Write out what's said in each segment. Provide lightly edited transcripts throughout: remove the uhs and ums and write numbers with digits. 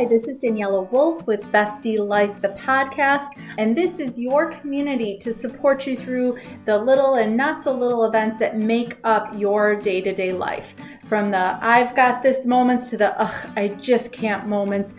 Hi, this is Daniela Wolf with Bestie Life, the podcast, and this is your community to support you through the little and not so little events that make up your day-to-day life. From the I've got this moments to the I just can't moments.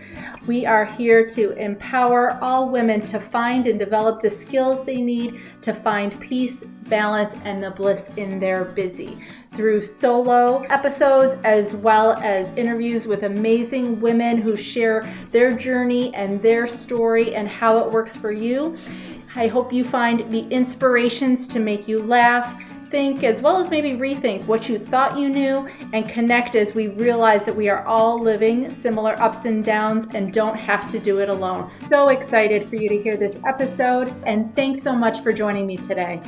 We are here to empower all women to find and develop the skills they need to find peace, balance, and the bliss in their busy. Through solo episodes as well as interviews with amazing women who share their journey and their story and how it works for you. I hope you find the inspirations to make you laugh, think, as well as maybe rethink what you thought you knew, and connect as we realize that we are all living similar ups and downs and don't have to do it alone. So excited for you to hear this episode, and thanks so much for joining me today.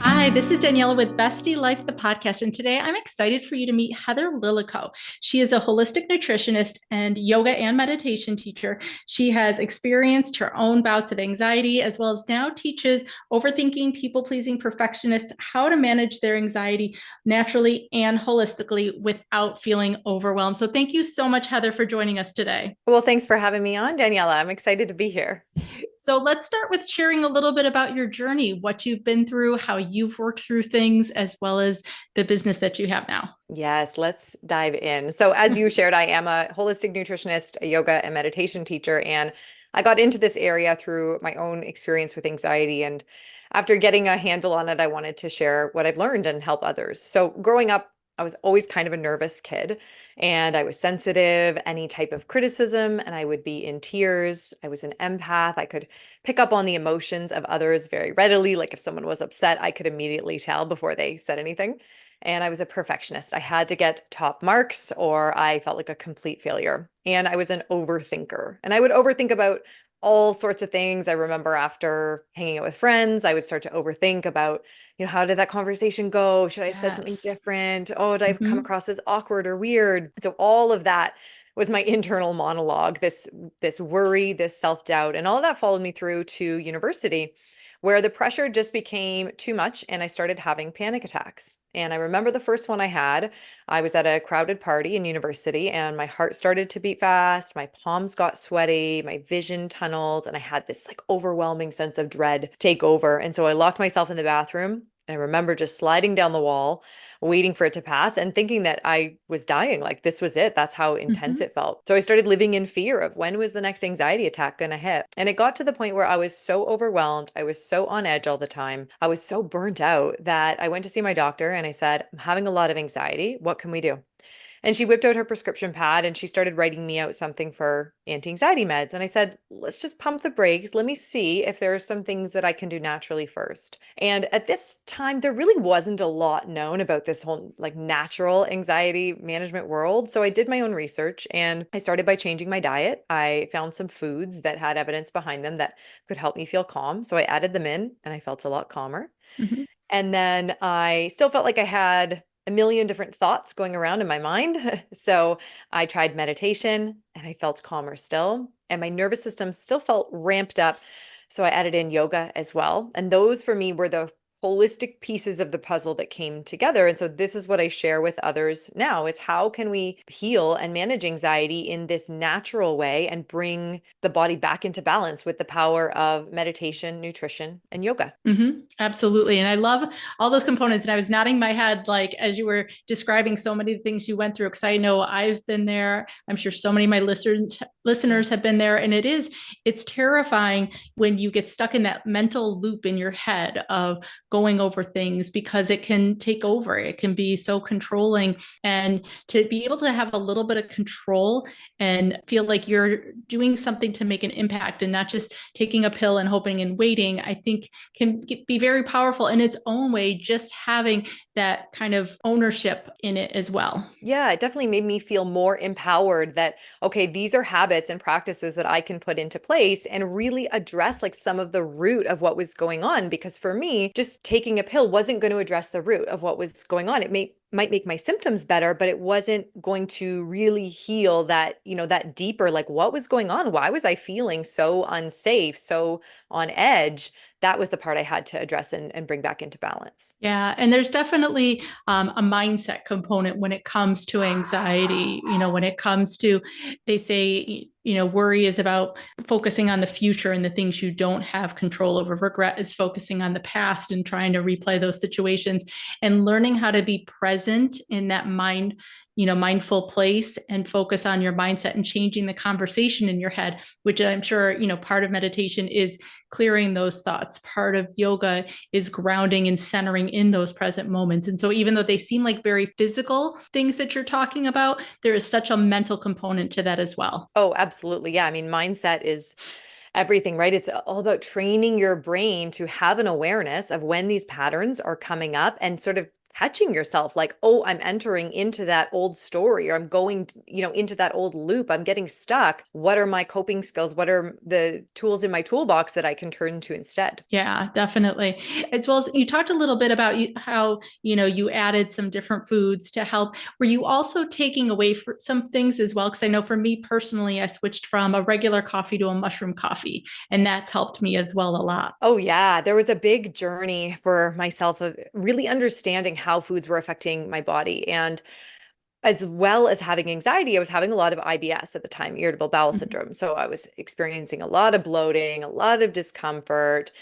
Hi, this is Daniela with Bestie Life, the podcast, and today I'm excited for you to meet Heather Lillico. She is a holistic nutritionist and yoga and meditation teacher. She has experienced her own bouts of anxiety, as well as now teaches overthinking, people-pleasing perfectionists how to manage their anxiety naturally and holistically without feeling overwhelmed. So thank you so much, Heather, for joining us today. Well, thanks for having me on, Daniela. I'm excited to be here. So let's start with sharing a little bit about your journey, what you've been through, how you've worked through things, as well as the business that you have now. Yes, let's dive in. So as you shared, I am a holistic nutritionist, a yoga and meditation teacher, and I got into this area through my own experience with anxiety. And after getting a handle on it, I wanted to share what I've learned and help others. So growing up, I was always kind of a nervous kid, and I was sensitive, any type of criticism, and I would be in tears. I was an empath. I could pick up on the emotions of others very readily. Like if someone was upset, I could immediately tell before they said anything. And I was a perfectionist. I had to get top marks or I felt like a complete failure. And I was an overthinker. And I would overthink about all sorts of things. I remember after hanging out with friends, I would start to overthink about, how did that conversation go? Should I have said something different? Oh, did I come across as awkward or weird? So all of that was my internal monologue, this worry, this self-doubt, and all of that followed me through to university, where the pressure just became too much and I started having panic attacks. And I remember the first one I had, I was at a crowded party in university and my heart started to beat fast, my palms got sweaty, my vision tunneled, and I had this like overwhelming sense of dread take over. And so I locked myself in the bathroom. And I remember just sliding down the wall, waiting for it to pass and thinking that I was dying. Like this was it. That's how intense it felt. So I started living in fear of when was the next anxiety attack going to hit. And it got to the point where I was so overwhelmed. I was so on edge all the time. I was so burnt out that I went to see my doctor and I said, I'm having a lot of anxiety. What can we do? And she whipped out her prescription pad and she started writing me out something for anti-anxiety meds. And I said, let's just pump the brakes. Let me see if there are some things that I can do naturally first. And at this time, there really wasn't a lot known about this whole like natural anxiety management world. So I did my own research and I started by changing my diet. I found some foods that had evidence behind them that could help me feel calm. So I added them in and I felt a lot calmer. And then I still felt like I had a million different thoughts going around in my mind. So I tried meditation and I felt calmer still. And my nervous system still felt ramped up. So I added in yoga as well. And those for me were the holistic pieces of the puzzle that came together. And so this is what I share with others now is how can we heal and manage anxiety in this natural way and bring the body back into balance with the power of meditation, nutrition, and yoga. Absolutely. And I love all those components. And I was nodding my head, like, as you were describing so many things you went through, because I know I've been there. I'm sure so many of my listeners have been there. And it's terrifying when you get stuck in that mental loop in your head of going over things because it can take over. It can be so controlling. And to be able to have a little bit of control and feel like you're doing something to make an impact and not just taking a pill and hoping and waiting, I think can be very powerful in its own way, just having that kind of ownership in it as well. Yeah, it definitely made me feel more empowered that, okay, these are habits and practices that I can put into place and really address like some of the root of what was going on. Because for me, just taking a pill wasn't going to address the root of what was going on. Might make my symptoms better, but it wasn't going to really heal that, that deeper, like what was going on? Why was I feeling so unsafe, so on edge? That was the part I had to address and bring back into balance. Yeah, and there's definitely a mindset component when it comes to anxiety. When it comes to, they say, worry is about focusing on the future and the things you don't have control over. Regret is focusing on the past and trying to replay those situations, and learning how to be present in that mindful place and focus on your mindset and changing the conversation in your head, which I'm sure, part of meditation is clearing those thoughts. Part of yoga is grounding and centering in those present moments. And so even though they seem like very physical things that you're talking about, there is such a mental component to that as well. Oh, absolutely. Yeah. I mean, mindset is everything, right? It's all about training your brain to have an awareness of when these patterns are coming up and sort of catching yourself like, oh, I'm entering into that old story, or I'm going, into that old loop. I'm getting stuck. What are my coping skills? What are the tools in my toolbox that I can turn to instead? Yeah, definitely. As well as you talked a little bit about how, you added some different foods to help. Were you also taking away some things as well? Because I know for me personally, I switched from a regular coffee to a mushroom coffee, and that's helped me as well a lot. Oh, yeah. There was a big journey for myself of really understanding how foods were affecting my body. And as well as having anxiety, I was having a lot of IBS at the time, irritable bowel Mhm. syndrome. So I was experiencing a lot of bloating, a lot of discomfort,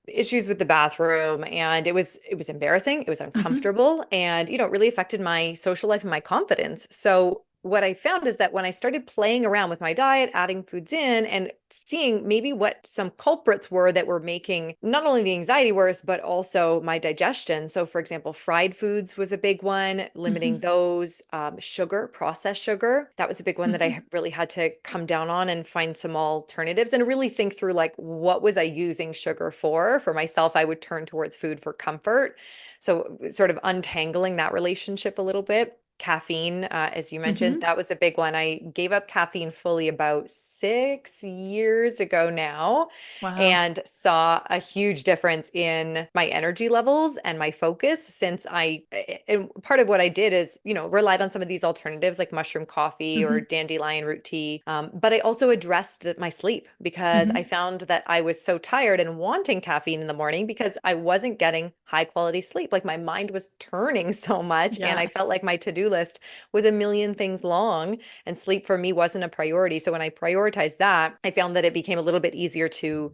issues with the bathroom, and it was embarrassing, it was Mhm. uncomfortable, and it really affected my social life and my confidence. So what I found is that when I started playing around with my diet, adding foods in and seeing maybe what some culprits were that were making not only the anxiety worse, but also my digestion. So, for example, fried foods was a big one, limiting Mhm. those, sugar, processed sugar. That was a big one that I Mhm. really had to come down on and find some alternatives and really think through like, what was I using sugar for? For myself, I would turn towards food for comfort. So, sort of untangling that relationship a little bit. Caffeine, as you mentioned, Mhm. that was a big one. I gave up caffeine fully about 6 years ago now Wow. and saw a huge difference in my energy levels and my focus since and part of what I did is, relied on some of these alternatives like mushroom coffee or Mhm. dandelion root tea. But I also addressed my sleep because I Mhm. found that I was so tired and wanting caffeine in the morning because I wasn't getting high quality sleep. Like my mind was turning so much and I felt Yes. like my to-do list was a million things long and sleep for me wasn't a priority. So when I prioritized that, I found that it became a little bit easier to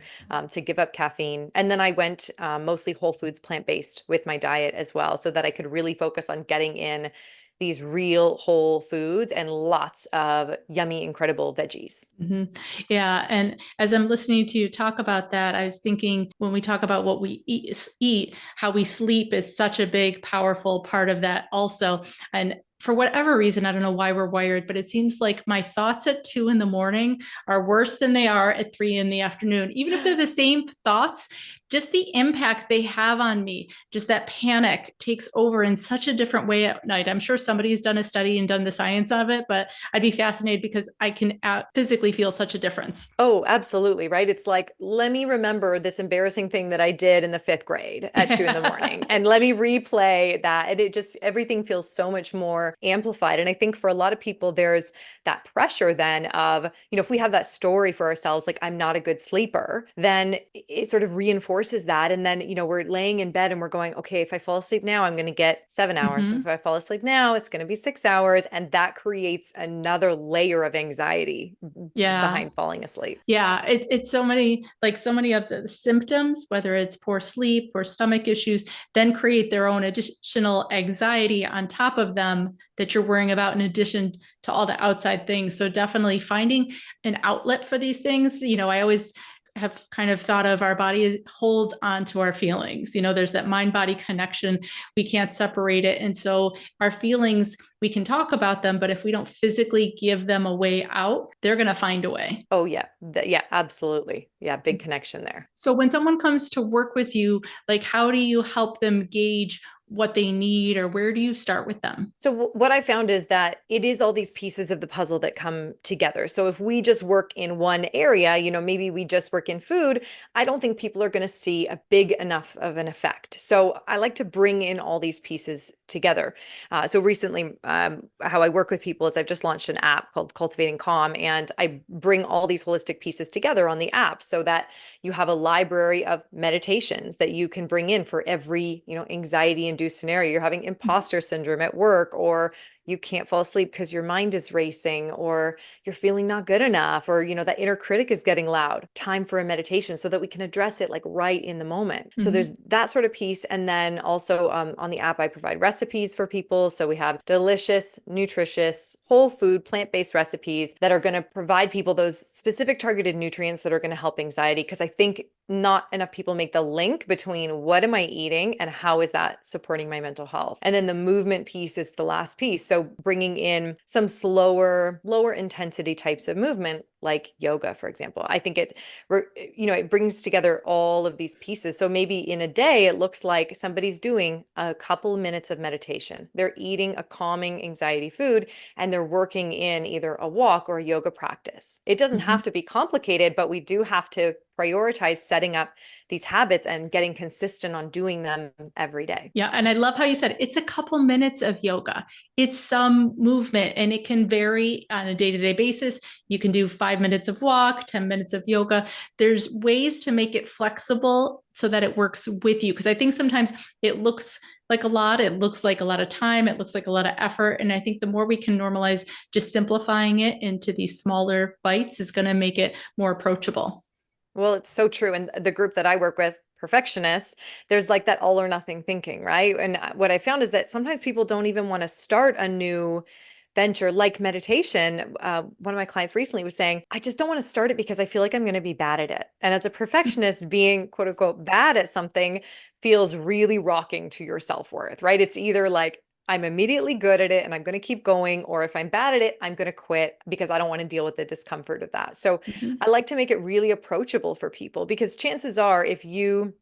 give up caffeine. And then I went mostly whole foods, plant-based with my diet as well, so that I could really focus on getting in these real whole foods and lots of yummy, incredible veggies. Mhm. Yeah. And as I'm listening to you talk about that, I was thinking when we talk about what we eat, how we sleep is such a big, powerful part of that also. And for whatever reason, I don't know why we're wired, but it seems like my thoughts at 2 in the morning are worse than they are at 3 in the afternoon. Even if they're the same thoughts, just the impact they have on me, just that panic takes over in such a different way at night. I'm sure somebody's done a study and done the science of it, but I'd be fascinated because I can physically feel such a difference. Oh, absolutely, right? It's like, let me remember this embarrassing thing that I did in the fifth grade at 2 in the morning, and let me replay that. And it just, everything feels so much more amplified. And I think for a lot of people, there's that pressure then of, if we have that story for ourselves, like, I'm not a good sleeper, then it sort of reinforces that. And then, we're laying in bed and we're going, okay, if I fall asleep now, I'm going to get 7 hours. If Mm-hmm. I fall asleep now, it's going to be 6 hours. And that creates another layer of anxiety Yeah. behind falling asleep. Yeah, it's so many of the symptoms, whether it's poor sleep or stomach issues, then create their own additional anxiety on top of them that you're worrying about in addition to all the outside things. So definitely finding an outlet for these things. I always have kind of thought of our body holds on to our feelings. There's that mind body connection. We can't separate it. And so our feelings, we can talk about them, but if we don't physically give them a way out, they're going to find a way. Oh yeah. Yeah, absolutely. Yeah, big connection there. So when someone comes to work with you, like how do you help them gauge what they need, or where do you start with them? So what I found is that it is all these pieces of the puzzle that come together. So if we just work in one area, maybe we just work in food, I don't think people are going to see a big enough of an effect. So I like to bring in all these pieces together. So recently, how I work with people is I've just launched an app called Cultivating Calm, and I bring all these holistic pieces together on the app so that you have a library of meditations that you can bring in for every, anxiety induced scenario. You're having imposter syndrome at work, or you can't fall asleep because your mind is racing, or you're feeling not good enough, or that inner critic is getting loud. Time for a meditation so that we can address it like right in the moment. So there's that sort of piece. And then also on the app, I provide recipes for people. So we have delicious, nutritious, whole food, plant-based recipes that are going to provide people those specific targeted nutrients that are going to help anxiety. Because I think not enough people make the link between what am I eating and how is that supporting my mental health. And then the movement piece is the last piece. So bringing in some slower, lower intensity types of movement like yoga, for example. I think it brings together all of these pieces. So maybe in a day, it looks like somebody's doing a couple minutes of meditation. They're eating a calming anxiety food, and they're working in either a walk or a yoga practice. It doesn't have to be complicated, but we do have to prioritize setting up these habits and getting consistent on doing them every day. Yeah. And I love how you said it's a couple minutes of yoga. It's some movement, and it can vary on a day-to-day basis. You can do 5 minutes of walk, 10 minutes of yoga. There's ways to make it flexible so that it works with you. Because I think sometimes it looks like a lot, it looks like a lot of time, it looks like a lot of effort. And I think the more we can normalize just simplifying it into these smaller bites is going to make it more approachable. Well, it's so true. And the group that I work with, perfectionists, there's like that all or nothing thinking, right? And what I found is that sometimes people don't even want to start a new venture like meditation. One of my clients recently was saying, I just don't want to start it because I feel like I'm going to be bad at it. And as a perfectionist, being quote unquote bad at something feels really rocking to your self-worth, right? It's either like, I'm immediately good at it and I'm going to keep going, or if I'm bad at it, I'm going to quit because I don't want to deal with the discomfort of that. So Mhm. I like to make it really approachable for people, because chances are if you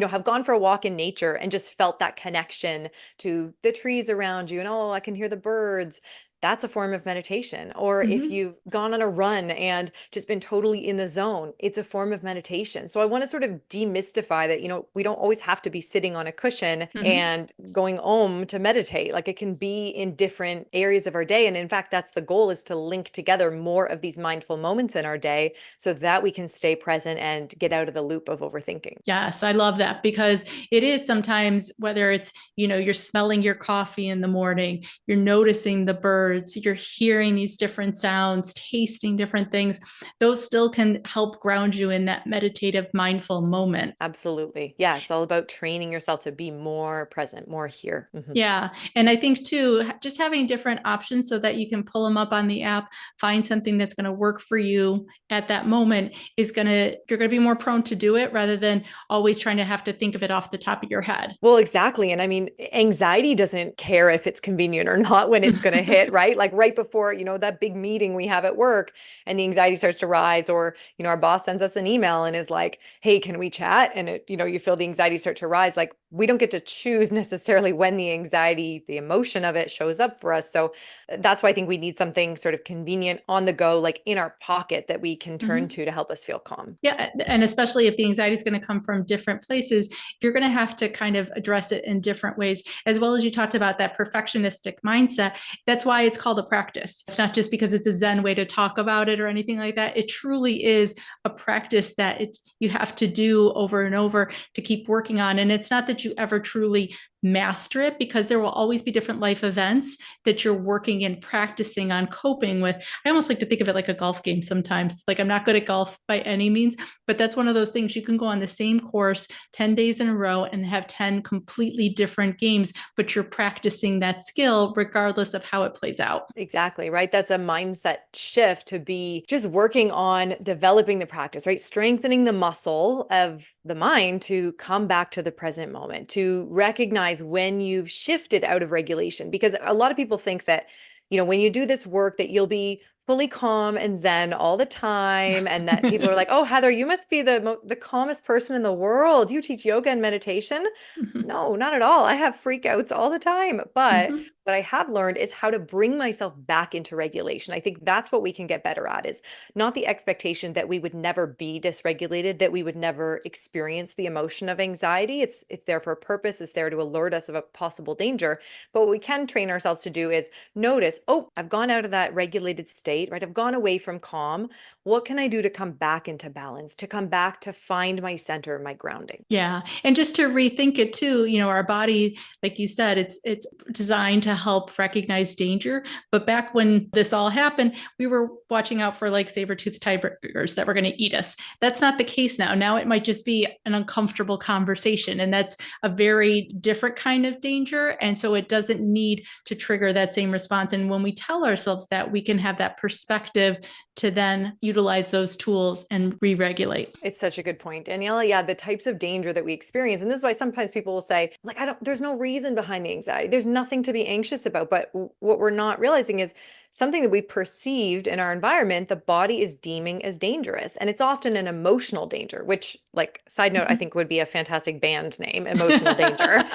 have gone for a walk in nature and just felt that connection to the trees around you and, oh, I can hear the birds. That's a form of meditation. Or if Mhm. you've gone on a run and just been totally in the zone, it's a form of meditation. So I want to sort of demystify that, we don't always have to be sitting on a cushion Mhm. and going om to meditate. Like, it can be in different areas of our day. And in fact, that's the goal, is to link together more of these mindful moments in our day so that we can stay present and get out of the loop of overthinking. Yes, I love that, because it is sometimes, whether it's, you're smelling your coffee in the morning, you're noticing the birds, you're hearing these different sounds, tasting different things, those still can help ground you in that meditative, mindful moment. Absolutely. Yeah, it's all about training yourself to be more present, more here. Yeah. And I think too, just having different options so that you can pull them up on the app, find something that's going to work for you at that moment you're going to be more prone to do it rather than always trying to have to think of it off the top of your head. Well, exactly. And I mean, anxiety doesn't care if it's convenient or not when it's going to hit, right? Like right before, that big meeting we have at work, and the anxiety starts to rise, or, our boss sends us an email and is like, hey, can we chat? And you feel the anxiety start to rise. Like, we don't get to choose necessarily when the anxiety, the emotion of it shows up for us. So that's why I think we need something sort of convenient on the go, like in our pocket, that we can turn Mhm. to help us feel calm. Yeah, and especially if the anxiety is going to come from different places, you're going to have to kind of address it in different ways, as well as you talked about that perfectionistic mindset. That's why it's called a practice. It's not just because it's a Zen way to talk about it or anything like that. It truly is a practice that you have to do over and over to keep working on. And it's not that you ever truly master it, because there will always be different life events that you're working and practicing on coping with. I almost like to think of it like a golf game sometimes. Like, I'm not good at golf by any means, but that's one of those things. You can go on the same course 10 days in a row and have 10 completely different games, but you're practicing that skill regardless of how it plays out. Exactly, right? That's a mindset shift, to be just working on developing the practice, right? Strengthening the muscle of the mind to come back to the present moment, to recognize when you've shifted out of regulation. Because a lot of people think that, when you do this work, that you'll be fully calm and zen all the time, and that people are like, "Oh, Heather, you must be the calmest person in the world. You teach yoga and meditation." Mhm. No, not at all. I have freakouts all the time. But Mhm. what I have learned is how to bring myself back into regulation. I think that's what we can get better at, is not the expectation that we would never be dysregulated, that we would never experience the emotion of anxiety. It's there for a purpose. It's there to alert us of a possible danger. But what we can train ourselves to do is notice, oh, I've gone out of that regulated state, right? I've gone away from calm. What can I do to come back into balance, to come back to find my center, my grounding? Yeah. And just to rethink it too, our body, like you said, it's designed to help recognize danger. But back when this all happened, we were watching out for like saber-toothed tigers that were going to eat us. That's not the case now. Now it might just be an uncomfortable conversation. And that's a very different kind of danger. And so it doesn't need to trigger that same response. And when we tell ourselves that, we can have that perspective to then utilize those tools and re-regulate. It's such a good point, Daniela. Yeah, the types of danger that we experience. And this is why sometimes people will say, like, there's no reason behind the anxiety. There's nothing to be anxious about. But what we're not realizing is something that we perceived in our environment, the body is deeming as dangerous. And it's often an emotional danger, which, like, side note, I think would be a fantastic band name, emotional danger.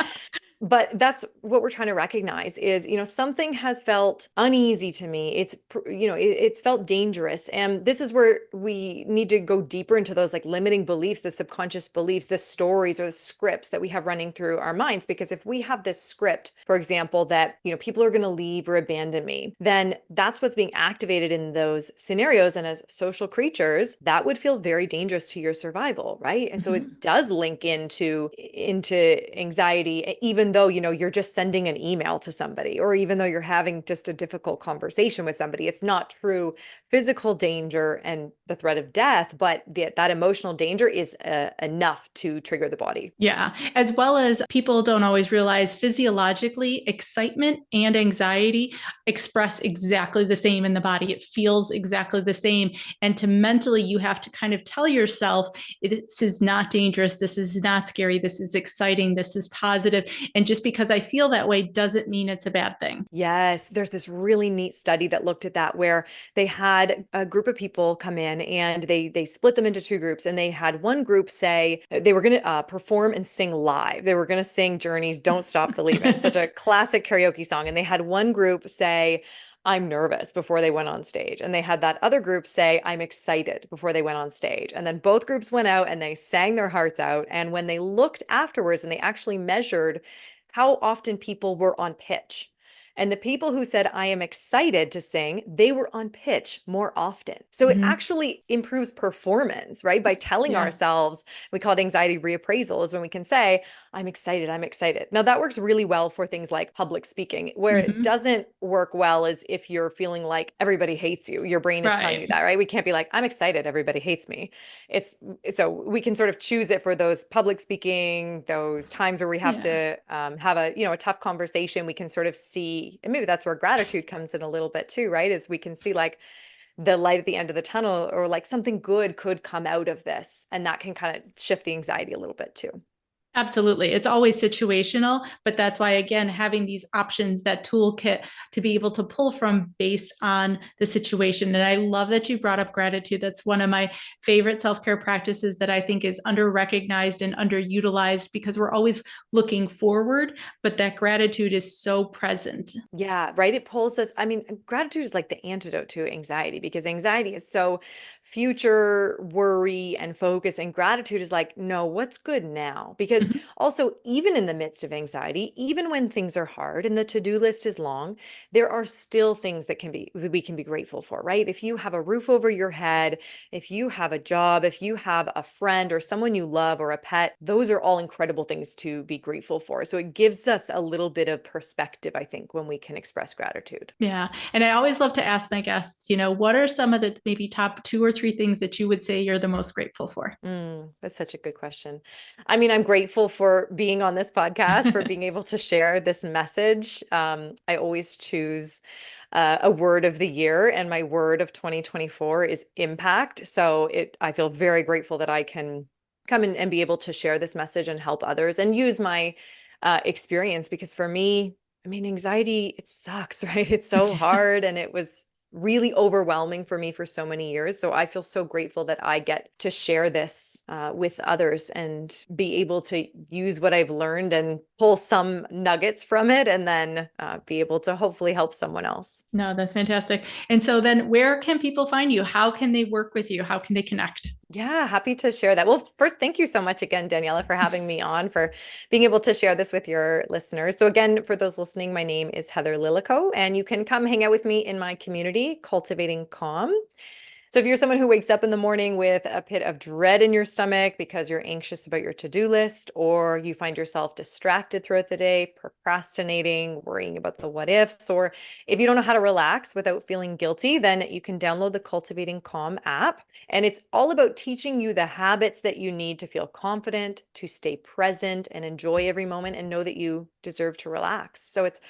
But that's what we're trying to recognize is, something has felt uneasy to me. It's felt dangerous. And this is where we need to go deeper into those like limiting beliefs, the subconscious beliefs, the stories or the scripts that we have running through our minds. Because if we have this script, for example, that, people are going to leave or abandon me, then that's what's being activated in those scenarios. And as social creatures, that would feel very dangerous to your survival, right? And so Mhm. it does link into anxiety, even though, you're just sending an email to somebody, or even though you're having just a difficult conversation with somebody. It's not true physical danger and the threat of death, but that emotional danger is enough to trigger the body. Yeah. As well as people don't always realize physiologically, excitement and anxiety express exactly the same in the body. It feels exactly the same. And to mentally, you have to kind of tell yourself, this is not dangerous. This is not scary. This is exciting. This is positive. And just because I feel that way doesn't mean it's a bad thing. Yes, there's this really neat study that looked at that, where they had a group of people come in and they split them into two groups, and they had one group say they were going to perform and sing live. They were going to sing Journey's "Don't Stop Believin'," such a classic karaoke song. And they had one group say, "I'm nervous," before they went on stage. And they had that other group say, "I'm excited," before they went on stage. And then both groups went out and they sang their hearts out. And when they looked afterwards and they actually measured how often people were on pitch, and the people who said, "I am excited to sing," they were on pitch more often. So it Mhm. actually improves performance, right? By telling Yeah. ourselves, we call it anxiety reappraisal, is when we can say, "I'm excited, I'm excited." Now, that works really well for things like public speaking. Where it Mhm. doesn't work well is if you're feeling like everybody hates you. Your brain is telling you Right. that, right? We can't be like, "I'm excited, everybody hates me." It's so we can sort of choose it for those public speaking, those times where we have Yeah. to have a tough conversation. We can sort of see, and maybe that's where gratitude comes in a little bit too, right? Is we can see like the light at the end of the tunnel, or like something good could come out of this, and that can kind of shift the anxiety a little bit too. Absolutely. It's always situational, but that's why, again, having these options, that toolkit to be able to pull from based on the situation. And I love that you brought up gratitude. That's one of my favorite self care practices that I think is under recognized and underutilized because we're always looking forward, but that gratitude is so present. Yeah, right. It pulls us. I mean, gratitude is like the antidote to anxiety, because anxiety is so future worry and focus. And gratitude is like, no, what's good now? Because Mhm. also, even in the midst of anxiety, even when things are hard and the to-do list is long, there are still things that we can be grateful for, right? If you have a roof over your head, if you have a job, if you have a friend or someone you love or a pet, those are all incredible things to be grateful for. So it gives us a little bit of perspective, I think, when we can express gratitude. Yeah. And I always love to ask my guests, what are some of the maybe top two or three things that you would say you're the most grateful for? That's such a good question. I mean, I'm grateful for being on this podcast, for being able to share this message. I always choose a word of the year, and my word of 2024 is impact. So I feel very grateful that I can come in and be able to share this message and help others and use my experience, because for me, I mean, anxiety, it sucks, right? It's so hard. And it was really overwhelming for me for so many years. So I feel so grateful that I get to share this with others and be able to use what I've learned and pull some nuggets from it, and then be able to hopefully help someone else. No, that's fantastic. And so then where can people find you? How can they work with you? How can they connect? Yeah, happy to share that. Well, first, thank you so much again, Daniela, for having me on, for being able to share this with your listeners. So, again, for those listening, my name is Heather Lillico, and you can come hang out with me in my community, Cultivating Calm. So if you're someone who wakes up in the morning with a pit of dread in your stomach because you're anxious about your to-do list, or you find yourself distracted throughout the day, procrastinating, worrying about the what ifs, or if you don't know how to relax without feeling guilty, then you can download the Cultivating Calm app. And it's all about teaching you the habits that you need to feel confident, to stay present and enjoy every moment and know that you deserve to relax. So it's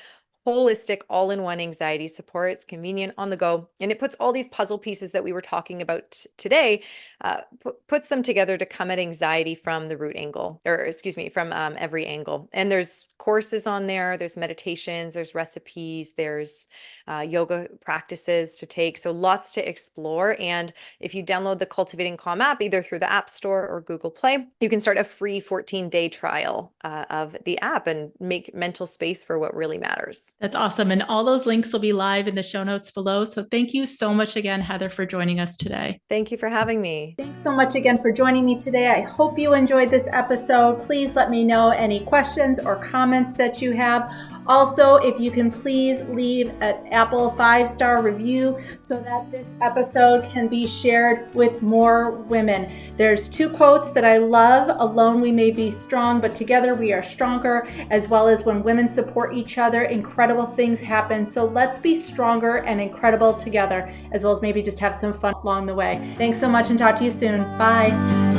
holistic, all-in-one anxiety support. It's convenient, on the go, and it puts all these puzzle pieces that we were talking about today, puts them together to come at anxiety from the root angle, or excuse me, from every angle. And there's courses on there, there's meditations, there's recipes, there's yoga practices to take. So lots to explore. And if you download the Cultivating Calm app, either through the App Store or Google Play, you can start a free 14-day trial of the app and make mental space for what really matters. That's awesome. And all those links will be live in the show notes below. So thank you so much again, Heather, for joining us today. Thank you for having me. Thanks so much again for joining me today. I hope you enjoyed this episode. Please let me know any questions or comments that you have. Also, if you can please leave an Apple 5-star review so that this episode can be shared with more women. There's 2 quotes that I love. Alone we may be strong, but together we are stronger, as well as when women support each other, incredible things happen. So let's be stronger and incredible together, as well as maybe just have some fun along the way. Thanks so much and talk to you soon. Bye.